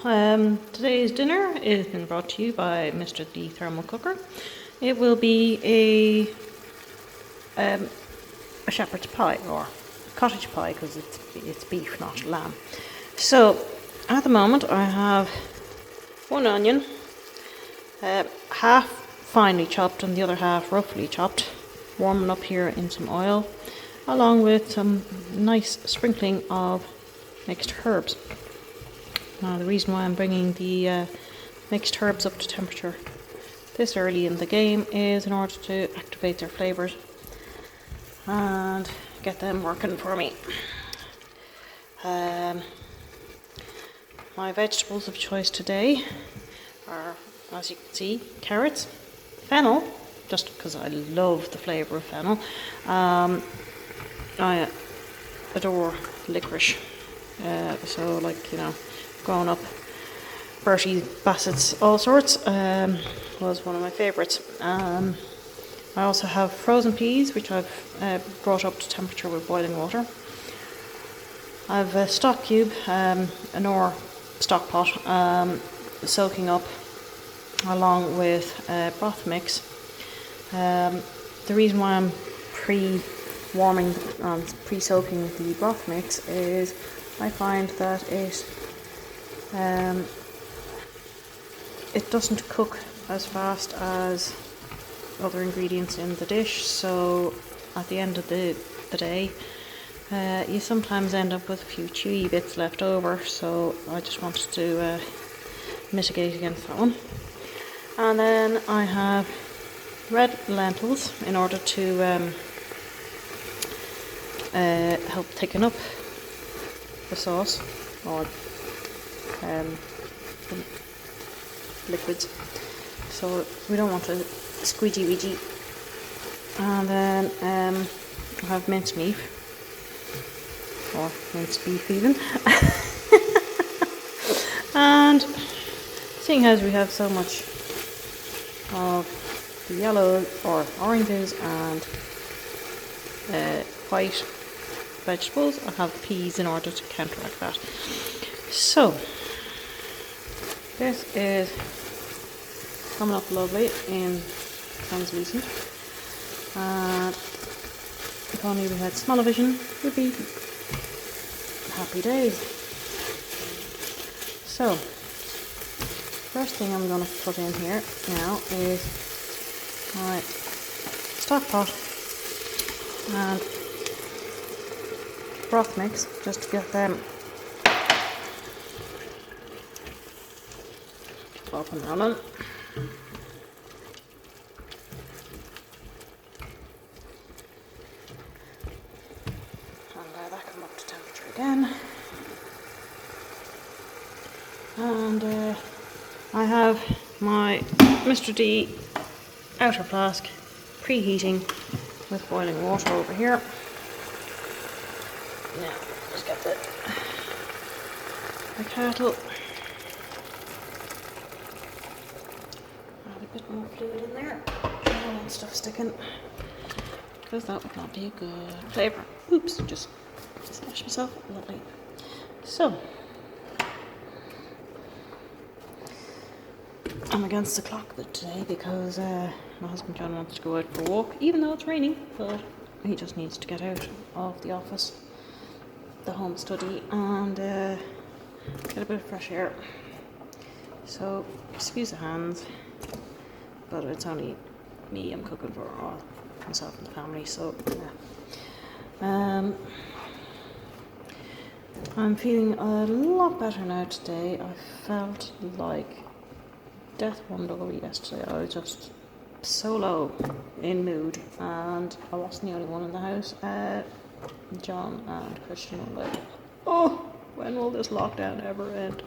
Today's dinner is been brought to you by Mr. D Thermal Cooker. It will be a shepherd's pie or cottage pie because it's beef, not lamb. So at the moment I have one onion, half finely chopped and the other half roughly chopped, warming up here in some oil, along with some nice sprinkling of mixed herbs. Now the reason why I'm bringing the mixed herbs up to temperature this early in the game is in order to activate their flavours and get them working for me. My vegetables of choice today are, as you can see, carrots, fennel, just because I love the flavour of fennel. I adore licorice, so like, you know, growing up, Bertie Bassett's All Sorts was one of my favourites. I also have frozen peas, which I've brought up to temperature with boiling water. I have a stock cube, an Knorr stock pot, soaking up, along with broth mix. The reason why I'm pre-warming and pre-soaking the broth mix is I find that it doesn't cook as fast as other ingredients in the dish, so at the end of the day you sometimes end up with a few chewy bits left over, so I just wanted to mitigate against that one. And then I have red lentils in order to help thicken up the sauce or the liquids, so we don't want a squeegee weegee. And then I have minced meat, or minced beef even. And seeing as we have so much of the yellow or oranges and white vegetables, I have peas in order to counteract that. So this is coming up lovely in translucent, and if only we had smell-o-vision, we'd be happy days. So first thing I'm going to put in here now is my stock pot and broth mix, just to get them up and running. And that come up to temperature again. And I have my Mr. D outer flask preheating with boiling water over here. Now just get the kettle. Add a bit more fluid in there. I don't want stuff sticking, because that would not be a good flavour. Oops, just smash myself. Lovely. So I'm against the clock today because my husband John wants to go out for a walk, even though it's raining, but he just needs to get out of the office, the home study, and get a bit of fresh air. So excuse the hands, but it's only me I'm cooking for, all myself and the family, so yeah. I'm feeling a lot better now today. I felt like death one dog yesterday. I was just so low in mood, and I wasn't the only one in the house. John and Christian were like, oh, when will this lockdown ever end?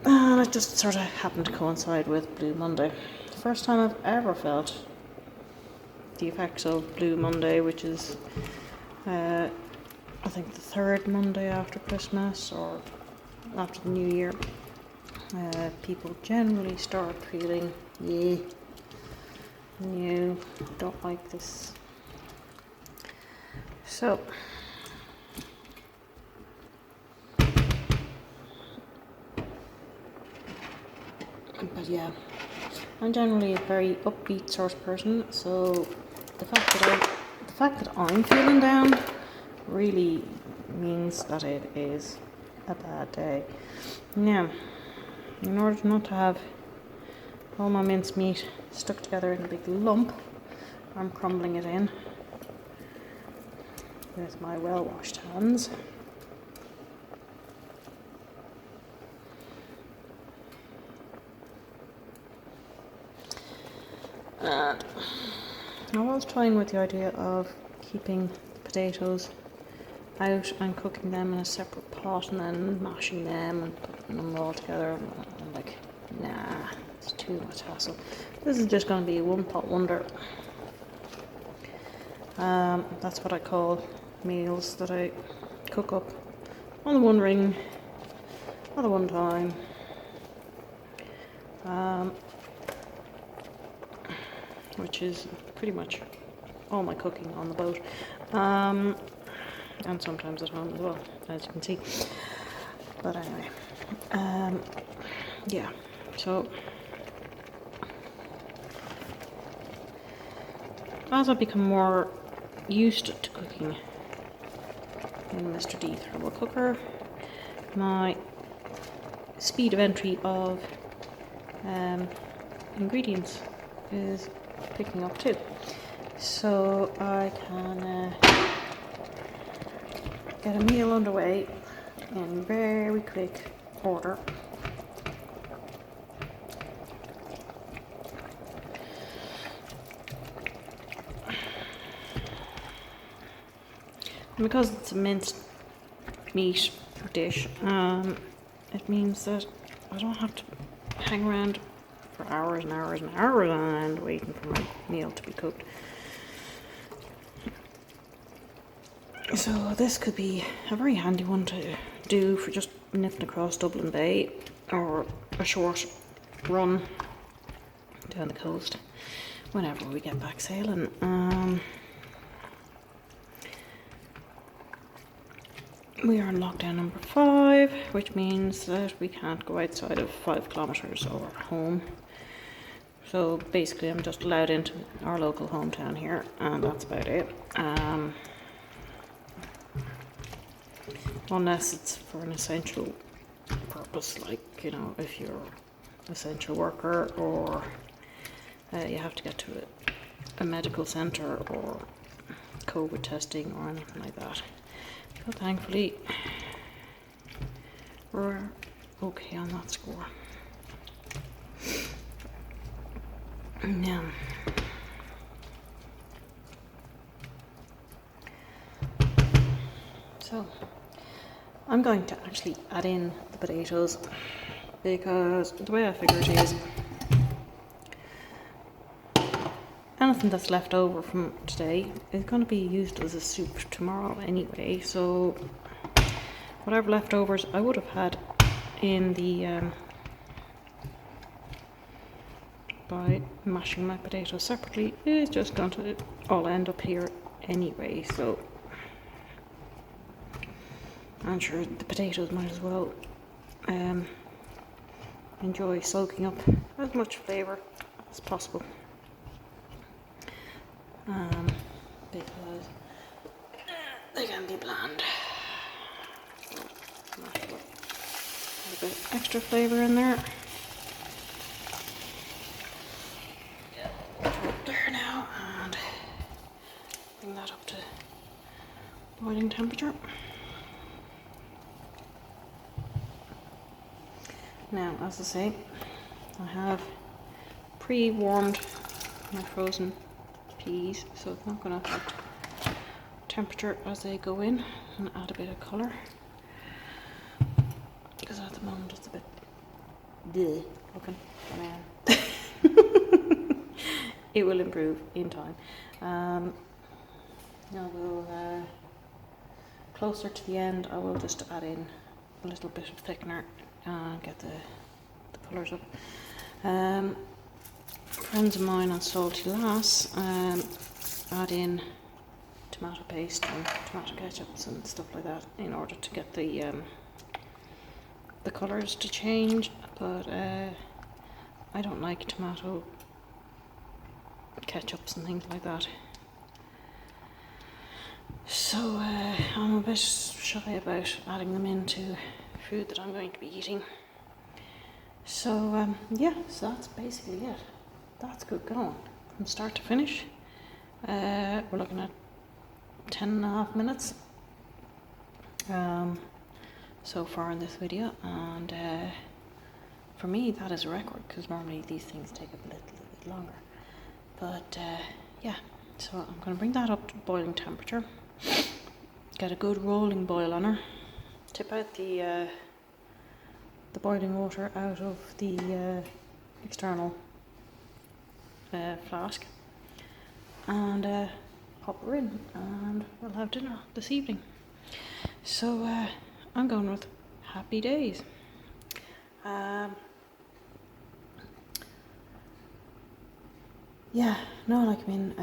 And it just sort of happened to coincide with Blue Monday. The first time I've ever felt the effects of Blue Monday, which is I think the third Monday after Christmas or after the New Year. People generally start feeling, no, don't like this. So Because yeah, I'm generally a very upbeat sort of person, so the fact that I'm feeling down really means that it is a bad day. Now, in order not to have all my mincemeat stuck together in a big lump, I'm crumbling it in with my well-washed hands. And I was toying with the idea of keeping the potatoes out and cooking them in a separate pot and then mashing them and putting them all together. I'm like, nah, it's too much hassle. This is just going to be a one-pot wonder. That's what I call meals that I cook up on the one ring, at the one time. Which is pretty much all my cooking on the boat, and sometimes at home as well, as you can see. But anyway, yeah, so as I've become more used to cooking in Mr. D thermal cooker, my speed of entry of ingredients is picking up too, so I can get a meal underway in very quick order. And because it's a minced meat dish, it means that I don't have to hang around for hours and hours and hours on end waiting for my meal to be cooked. So this could be a very handy one to do for just nipping across Dublin Bay or a short run down the coast whenever we get back sailing. We are in lockdown number 5, which means that we can't go outside of 5 kilometres of our home. So basically I'm just allowed into our local hometown here, and that's about it. Unless it's for an essential purpose, like, you know, if you're an essential worker or you have to get to a medical centre or COVID testing or anything like that. But thankfully we're okay on that score. Now, so I'm going to actually add in the potatoes, because the way I figure it is anything that's left over from today is going to be used as a soup tomorrow anyway, so whatever leftovers I would have had in the by mashing my potatoes separately is just going to all end up here anyway, so I'm sure the potatoes might as well enjoy soaking up as much flavour as possible, because they can be bland. Might as well add a bit extra flavour in there. There now, and bring that up to boiling temperature. Now, as I say, I have pre-warmed my frozen peas, so it's not going to affect temperature as they go in, and add a bit of colour, because at the moment it's a bit bleh looking. It will improve in time. Now we'll closer to the end, I will just add in a little bit of thickener and get the colours up. Friends of mine on Salty Lass add in tomato paste and tomato ketchups and stuff like that in order to get the colours to change, but I don't like tomato ketchups and things like that. So I'm a bit shy about adding them into food that I'm going to be eating. So yeah, so that's basically it. That's good going from start to finish. We're looking at 10.5 minutes so far in this video, and for me that is a record, because normally these things take a little bit longer. But yeah, so I'm going to bring that up to boiling temperature, get a good rolling boil on her, tip out the boiling water out of the external flask, and pop her in, and we'll have dinner this evening. So I'm going with happy days. Yeah, no, like, I mean,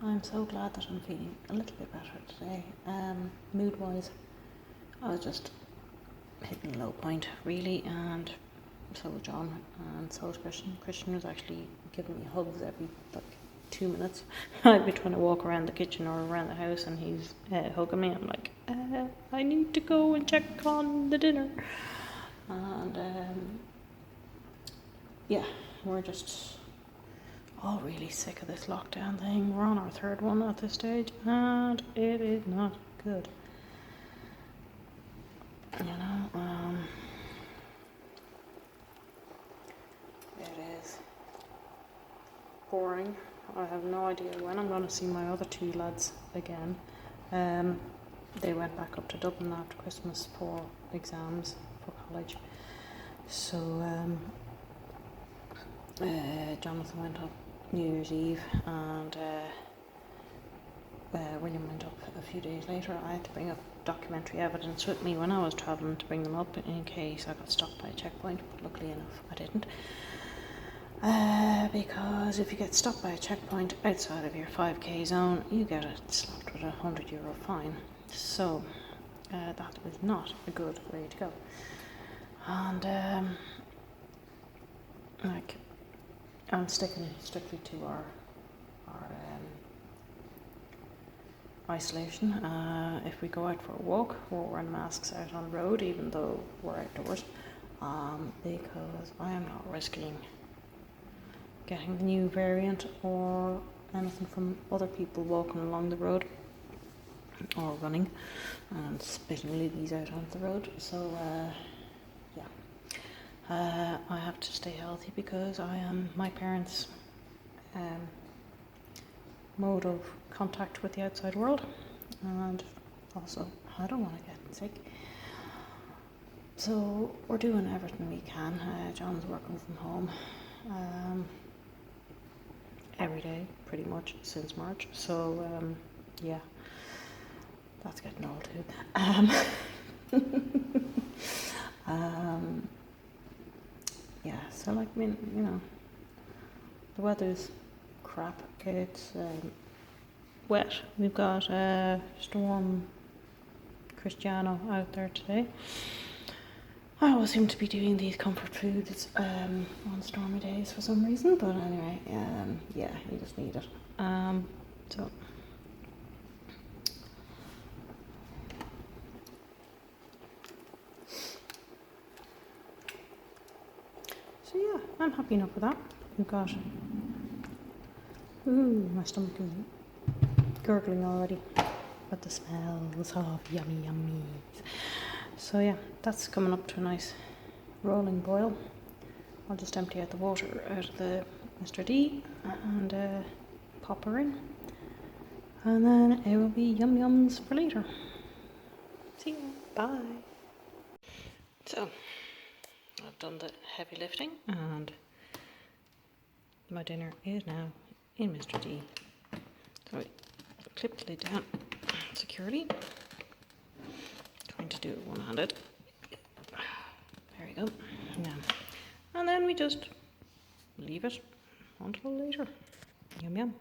I'm so glad that I'm feeling a little bit better today. Mood-wise, I was just hitting a low point, really, and so was John, and so was Christian. Christian was actually giving me hugs every, 2 minutes. I'd be trying to walk around the kitchen or around the house, and he's hugging me. I'm like, I need to go and check on the dinner. And yeah, we're just all really sick of this lockdown thing. We're on our 3rd one at this stage, and it is not good. You know, it is boring. I have no idea when I'm going to see my other 2 lads again. They went back up to Dublin after Christmas for exams for college. So Jonathan went up New Year's Eve, and William went up a few days later. I had to bring up documentary evidence with me when I was travelling to bring them up in case I got stopped by a checkpoint, but luckily enough I didn't. Because if you get stopped by a checkpoint outside of your 5k zone, you get slapped with a €100 fine. So that is not a good way to go. And like, I'm sticking strictly to our isolation. If we go out for a walk, we're wearing masks out on the road, even though we're outdoors, because I am not risking getting the new variant or anything from other people walking along the road or running and spitting loogies out onto the road. So yeah, I have to stay healthy because I am my parents' mode of contact with the outside world, and also I don't want to get sick. So we're doing everything we can. John's working from home every day pretty much since March, so yeah, that's getting old too. Yeah, so like, I mean, you know, the weather's crap. It's wet. We've got Storm Cristiano out there today. I always seem to be doing these comfort foods on stormy days for some reason, but anyway, yeah, you just need it. So yeah, I'm happy enough with that. We've got, ooh, my stomach is gurgling already, but the smells of yummy yummies. So yeah, that's coming up to a nice rolling boil. I'll just empty out the water out of the Mr. D and pop her in, and then it will be yum yums for later. See you, bye. So I've done the heavy lifting, and my dinner is now in Mr. D. So I clip the lid down securely. Trying to do it one-handed. There we go. Yeah. And then we just leave it until later. Yum yum.